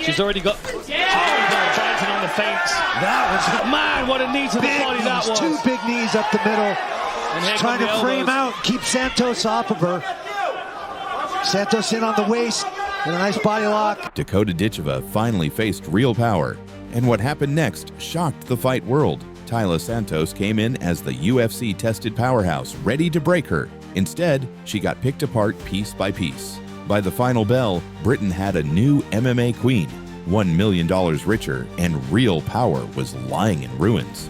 She's already got Johnson on the fence. That was man, what a knee to the body knees, that was. two big knees up the middle. She's trying to frame out, keep Santos off of her. Santos in on the waist and a nice body lock. Dakota Ditcheva finally faced real power, and what happened next shocked the fight world. Taila Santos came in as the UFC-tested powerhouse, ready to break her. Instead, she got picked apart piece by piece. By the final bell, Britain had a new MMA queen, $1 million richer, and real power was lying in ruins.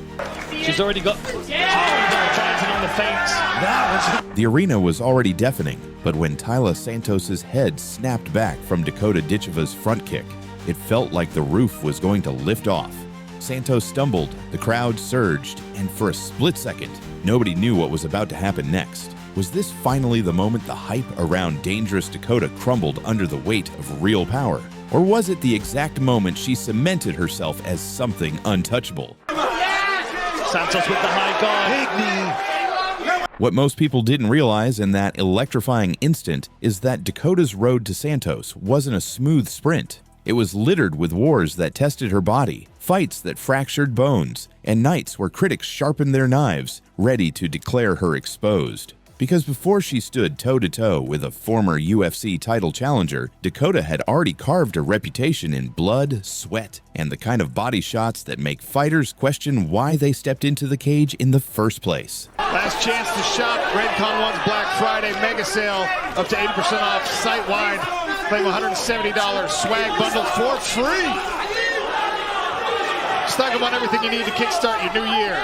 She's already got Johnson on the fence. The arena was already deafening, but when Taila Santos's head snapped back from Dakota Ditcheva's front kick, it felt like the roof was going to lift off. Santos stumbled, the crowd surged, and for a split second, nobody knew what was about to happen next. Was this finally the moment the hype around dangerous Dakota crumbled under the weight of real power? Or was it the exact moment she cemented herself as something untouchable? Santos with the high guard. Big knee. What most people didn't realize in that electrifying instant is that Dakota's road to Santos wasn't a smooth sprint. It was littered with wars that tested her body, fights that fractured bones, and nights where critics sharpened their knives, ready to declare her exposed. Because before she stood toe-to-toe with a former UFC title challenger, Dakota had already carved a reputation in blood, sweat, and the kind of body shots that make fighters question why they stepped into the cage in the first place. Last chance to shop. Redcon One's Black Friday mega sale. Up to 80% off site-wide. Claim $170 swag bundle for free. Stock up on everything you need to kickstart your new year.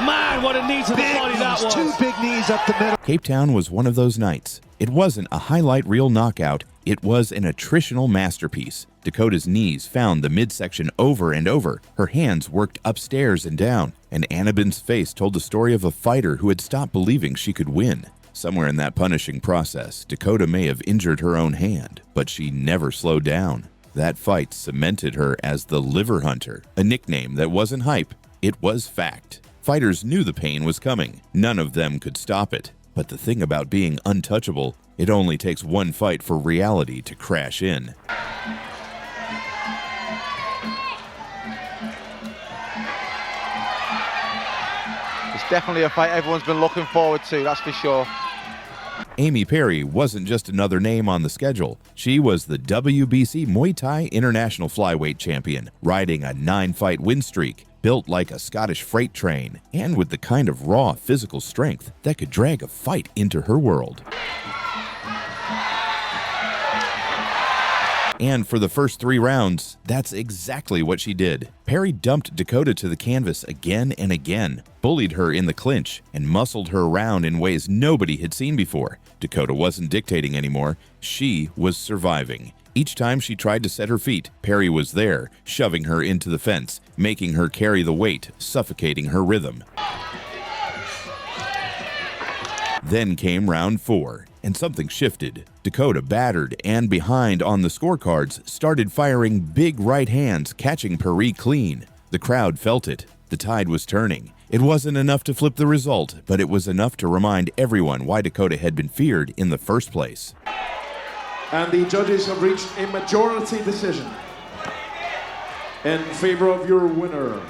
Man, what a knee to the body that was. Two big knees up the middle. Cape Town was one of those nights. It wasn't a highlight reel knockout, it was an attritional masterpiece. Dakota's knees found the midsection over and over, her hands worked upstairs and down, and Annabin's face told the story of a fighter who had stopped believing she could win. Somewhere in that punishing process, Dakota may have injured her own hand, but she never slowed down. That fight cemented her as the Liver Hunter, a nickname that wasn't hype, it was fact. Fighters knew the pain was coming. None of them could stop it. But the thing about being untouchable, it only takes one fight for reality to crash in. It's definitely a fight everyone's been looking forward to, that's for sure. Amy Perry wasn't just another name on the schedule. She was the WBC Muay Thai International Flyweight Champion, riding a 9-fight win streak. Built like a Scottish freight train, and with the kind of raw physical strength that could drag a fight into her world. And for the first 3 rounds, that's exactly what she did. Perry dumped Dakota to the canvas again and again, bullied her in the clinch, and muscled her around in ways nobody had seen before. Dakota wasn't dictating anymore, she was surviving. Each time she tried to set her feet, Perry was there, shoving her into the fence, making her carry the weight, suffocating her rhythm. Then came round 4, and something shifted. Dakota, battered and behind on the scorecards, started firing big right hands, catching Perry clean. The crowd felt it. The tide was turning. It wasn't enough to flip the result, but it was enough to remind everyone why Dakota had been feared in the first place. And the judges have reached a majority decision in favor of your winner.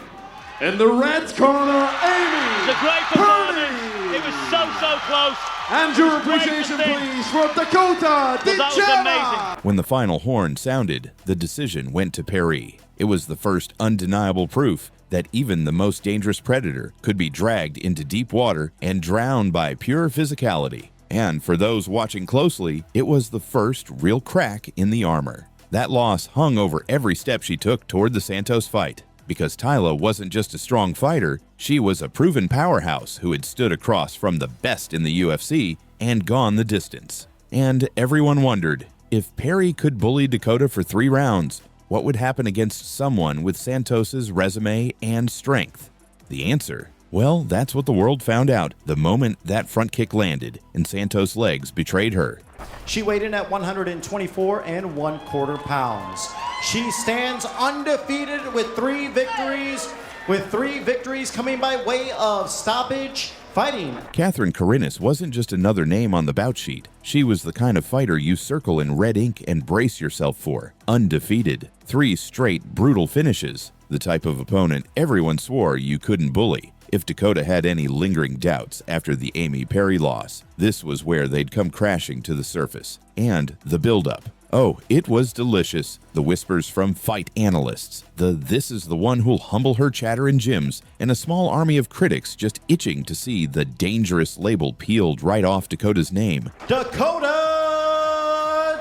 In the red corner, Amy It's a great performance. It was so close. And your appreciation, please, for Dakota Ditcheva. That was amazing. When the final horn sounded, the decision went to Perry. It was the first undeniable proof that even the most dangerous predator could be dragged into deep water and drowned by pure physicality. And for those watching closely, it was the first real crack in the armor. That loss hung over every step she took toward the Santos fight. Because Taila wasn't just a strong fighter, she was a proven powerhouse who had stood across from the best in the UFC and gone the distance. And everyone wondered, if Perry could bully Dakota for 3 rounds, what would happen against someone with Santos's resume and strength? The answer? Well, that's what the world found out the moment that front kick landed and Santos' legs betrayed her. She weighed in at 124 1/4 pounds. She stands undefeated with 3 victories with 3 victories coming by way of stoppage. Fighting Catherine Karinas wasn't just another name on the bout sheet. She was the kind of fighter you circle in red ink and brace yourself for. Undefeated. 3 straight brutal finishes. The type of opponent everyone swore you couldn't bully. If Dakota had any lingering doubts after the Amy Perry loss, this was where they'd come crashing to the surface. And the build-up. Oh, it was delicious. The whispers from fight analysts, the "this is the one who'll humble her" chatter in gyms, and a small army of critics just itching to see the dangerous label peeled right off Dakota's name. Dakota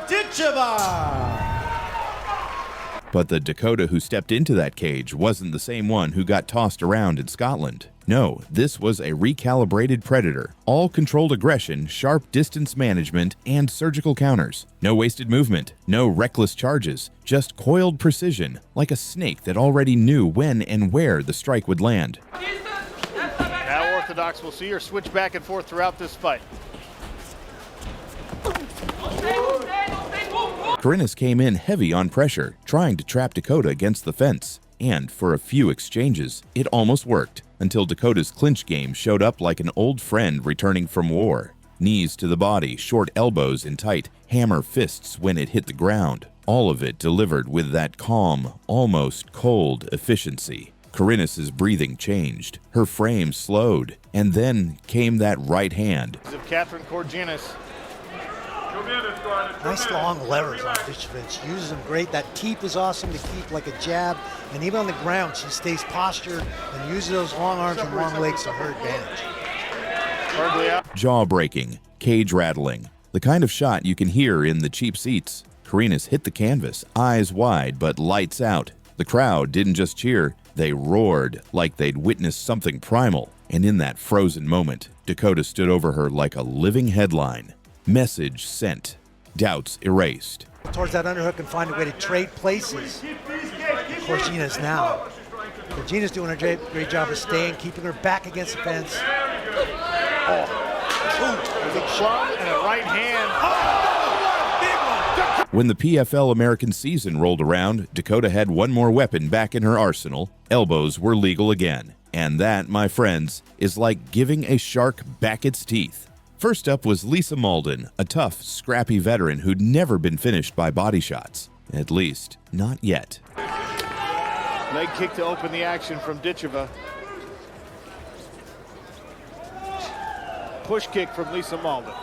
Ditcheva. But the Dakota who stepped into that cage wasn't the same one who got tossed around in Scotland. No, this was a recalibrated predator. All controlled aggression, sharp distance management, and surgical counters. No wasted movement, no reckless charges, just coiled precision, like a snake that already knew when and where the strike would land. Now Orthodox will see her switch back and forth throughout this fight. Karinas came in heavy on pressure, trying to trap Dakota against the fence. And for a few exchanges, it almost worked, until Dakota's clinch game showed up like an old friend returning from war. Knees to the body, short elbows in tight, hammer fists when it hit the ground. All of it delivered with that calm, almost cold efficiency. Karinas' breathing changed, her frame slowed, and then came that right hand. Of Catherine Korginis. Nice long levers on Ditcheva. She uses them great. That teep is awesome to keep like a jab. And even on the ground, she stays postured and uses those long arms and long legs to her advantage. Jaw breaking, cage rattling, the kind of shot you can hear in the cheap seats. Karinas hit the canvas, eyes wide but lights out. The crowd didn't just cheer, they roared like they'd witnessed something primal. And in that frozen moment, Dakota stood over her like a living headline. Message sent. Doubts erased. Towards that underhook and find a way to trade places. Korginis now. Korginis doing a great job of staying, keeping her back against the fence. Big shot and a right hand. When the PFL American season rolled around, Dakota had one more weapon back in her arsenal. Elbows were legal again. And that, my friends, is like giving a shark back its teeth. First up was Lisa Malden, a tough, scrappy veteran who'd never been finished by body shots. At least, not yet. Leg kick to open the action from Ditcheva. Push kick from Lisa Malden.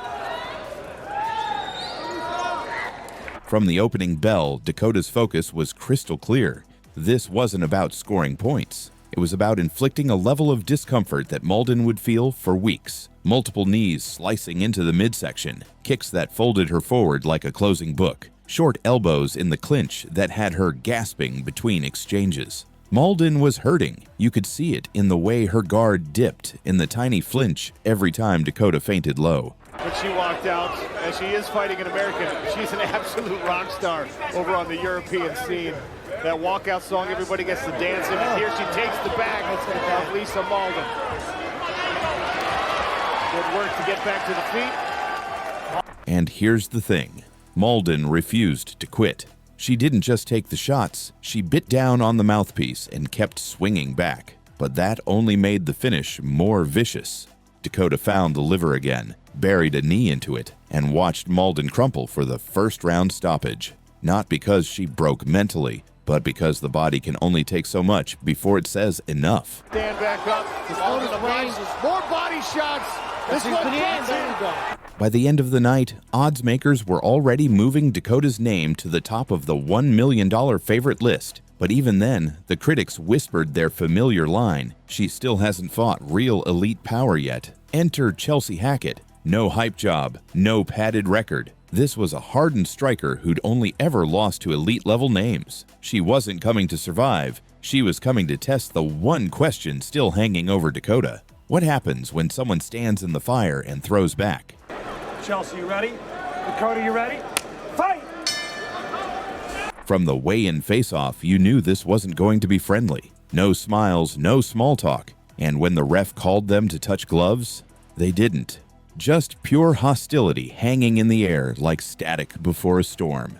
From the opening bell, Dakota's focus was crystal clear. This wasn't about scoring points. It was about inflicting a level of discomfort that Malden would feel for weeks. Multiple knees slicing into the midsection, kicks that folded her forward like a closing book, short elbows in the clinch that had her gasping between exchanges. Malden was hurting. You could see it in the way her guard dipped in the tiny flinch every time Dakota fainted low. When she walked out, as she is fighting an American, she's an absolute rock star over on the European scene. That walkout song, everybody gets to dance in, and here she takes the bag of Lisa Malden. Good work to get back to the feet. And here's the thing. Malden refused to quit. She didn't just take the shots, she bit down on the mouthpiece and kept swinging back. But that only made the finish more vicious. Dakota found the liver again, buried a knee into it, and watched Malden crumple for the first round stoppage. Not because she broke mentally, but because the body can only take so much before it says enough. Stand back up. More body shots. This one By the end of the night, odds makers were already moving Dakota's name to the top of the $1 million favorite list. But even then, the critics whispered their familiar line, "She still hasn't fought real elite power yet." Enter Chelsea Hackett. No hype job, no padded record. This was a hardened striker who'd only ever lost to elite-level names. She wasn't coming to survive. She was coming to test the one question still hanging over Dakota. What happens when someone stands in the fire and throws back? Chelsea, you ready? Dakota, you ready? Fight! From the weigh-in face-off, you knew this wasn't going to be friendly. No smiles, no small talk. And when the ref called them to touch gloves, they didn't. Just pure hostility hanging in the air like static before a storm.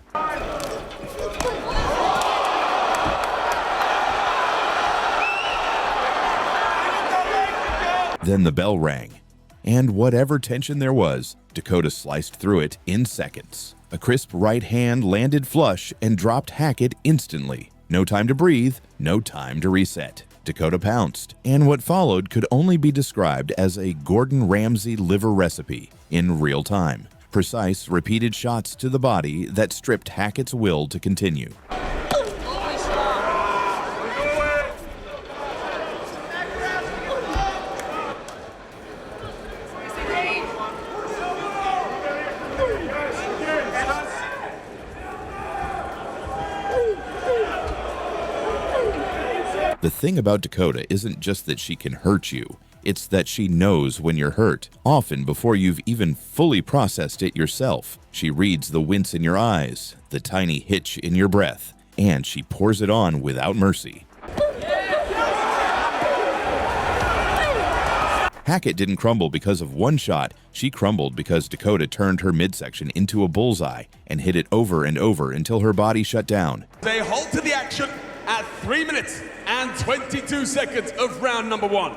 Then the bell rang, and whatever tension there was, Dakota sliced through it in seconds. A crisp right hand landed flush and dropped Hackett instantly. No time to breathe, no time to reset. Dakota pounced, and what followed could only be described as a Gordon Ramsay liver recipe in real time. Precise, repeated shots to the body that stripped Hackett's will to continue. The thing about Dakota isn't just that she can hurt you, it's that she knows when you're hurt, often before you've even fully processed it yourself. She reads the wince in your eyes, the tiny hitch in your breath, and she pours it on without mercy. Hackett didn't crumble because of one shot, she crumbled because Dakota turned her midsection into a bullseye and hit it over and over until her body shut down. They halt to the action at 3 minutes and 22 seconds of round number 1,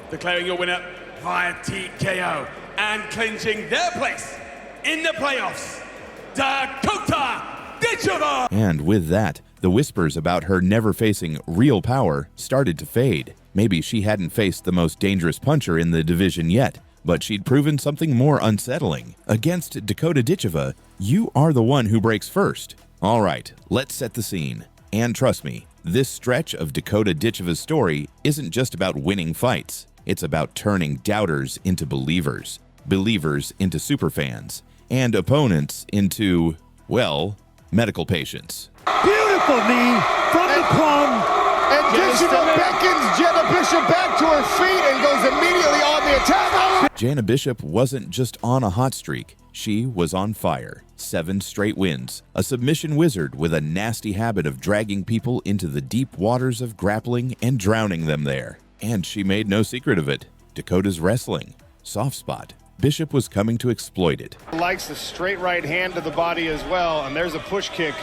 declaring your winner via TKO and clinching their place in the playoffs, Dakota Ditcheva! And with that, the whispers about her never facing real power started to fade. Maybe she hadn't faced the most dangerous puncher in the division yet, but she'd proven something more unsettling. Against Dakota Ditcheva, you are the one who breaks first. All right, let's set the scene. And trust me, this stretch of Dakota Ditcheva's story isn't just about winning fights. It's about turning doubters into believers, believers into superfans, and opponents into, well, medical patients. Beautiful knee from the plum. And Ditcheva beckons Jenna Bishop back to her feet and goes immediately on the attack. Jana Bishop wasn't just on a hot streak, she was on fire. 7 straight wins, a submission wizard with a nasty habit of dragging people into the deep waters of grappling and drowning them there. And she made no secret of it. Dakota's wrestling, soft spot. Bishop was coming to exploit it. Likes the straight right hand to the body as well, and there's a push kick.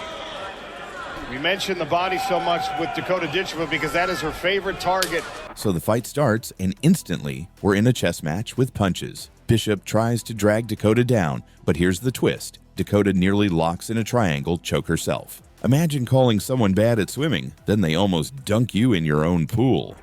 We mentioned the body so much with Dakota Ditcheva because that is her favorite target. So the fight starts, and instantly we're in a chess match with punches. Bishop tries to drag Dakota down, but here's the twist. Dakota nearly locks in a triangle choke herself. Imagine calling someone bad at swimming, then they almost dunk you in your own pool.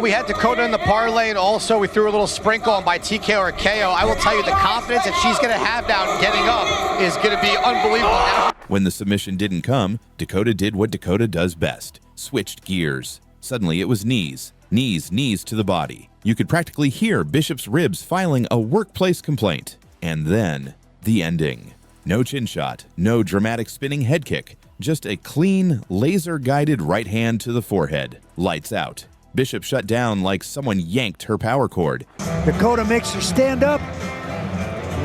We had Dakota in the parlay, and also we threw a little sprinkle on by TKO or KO. I will tell you, the confidence that she's going to have now getting up is going to be unbelievable. When the submission didn't come, Dakota did what Dakota does best. Switched gears. Suddenly it was knees. Knees to the body. You could practically hear Bishop's ribs filing a workplace complaint. And then, the ending. No chin shot, no dramatic spinning head kick, just a clean, laser-guided right hand to the forehead. Lights out. Bishop shut down like someone yanked her power cord. Dakota makes her stand up,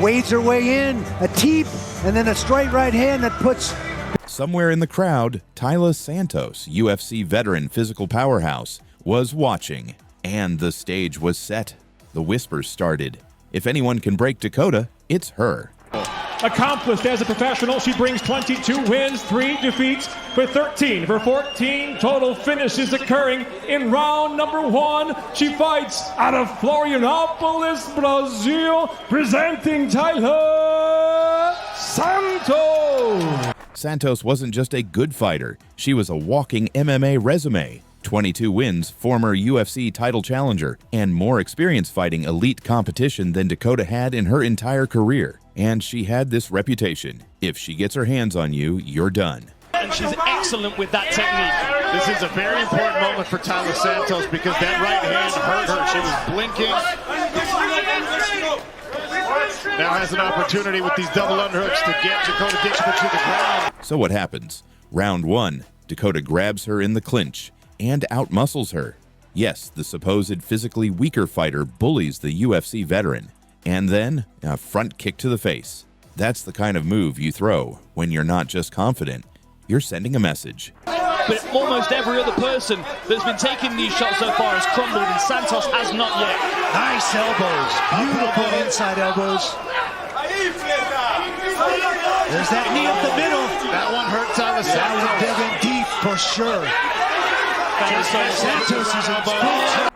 wades her way in, a teep, and then a straight right hand that puts... Somewhere in the crowd, Taila Santos, UFC veteran physical powerhouse, was watching. And the stage was set. The whispers started. If anyone can break Dakota, it's her. Accomplished as a professional, she brings 22 wins, 3 defeats, with 13 of her 14 total finishes occurring in round number 1. She fights out of Florianópolis, Brazil, presenting Taila Santos. Santos wasn't just a good fighter, she was a walking MMA resume. 22 wins, former UFC title challenger, and more experience fighting elite competition than Dakota had in her entire career. And she had this reputation. If she gets her hands on you, you're done. And she's excellent with that technique. This is a very important moment for Taila Santos because that right hand hurt her. She was blinking. Now has an opportunity with these double underhooks to get Dakota Ditcheva to the ground. So what happens? Round 1, Dakota grabs her in the clinch and outmuscles her. Yes, the supposed physically weaker fighter bullies the UFC veteran. And then, a front kick to the face. That's the kind of move you throw when you're not just confident, you're sending a message. But almost every other person that's been taking these shots so far has crumbled, and Santos has not yet. Nice elbows, beautiful inside elbows. There's that knee up the middle. That one hurt Taila Santos. That one dug in deep for sure. Santos is on.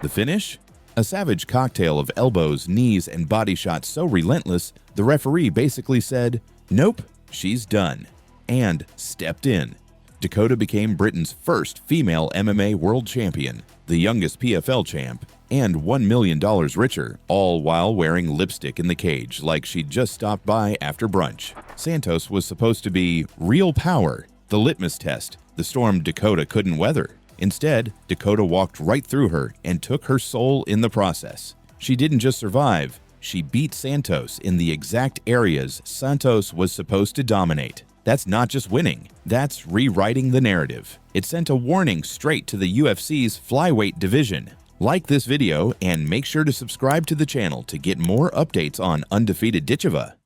The finish? A savage cocktail of elbows, knees, and body shots so relentless, the referee basically said, "Nope, she's done," and stepped in. Dakota became Britain's first female MMA world champion, the youngest PFL champ, and $1 million richer, all while wearing lipstick in the cage like she'd just stopped by after brunch. Santos was supposed to be real power, the litmus test, the storm Dakota couldn't weather. Instead, Dakota walked right through her and took her soul in the process. She didn't just survive, she beat Santos in the exact areas Santos was supposed to dominate. That's not just winning, that's rewriting the narrative. It sent a warning straight to the UFC's flyweight division. Like this video and make sure to subscribe to the channel to get more updates on undefeated Ditcheva.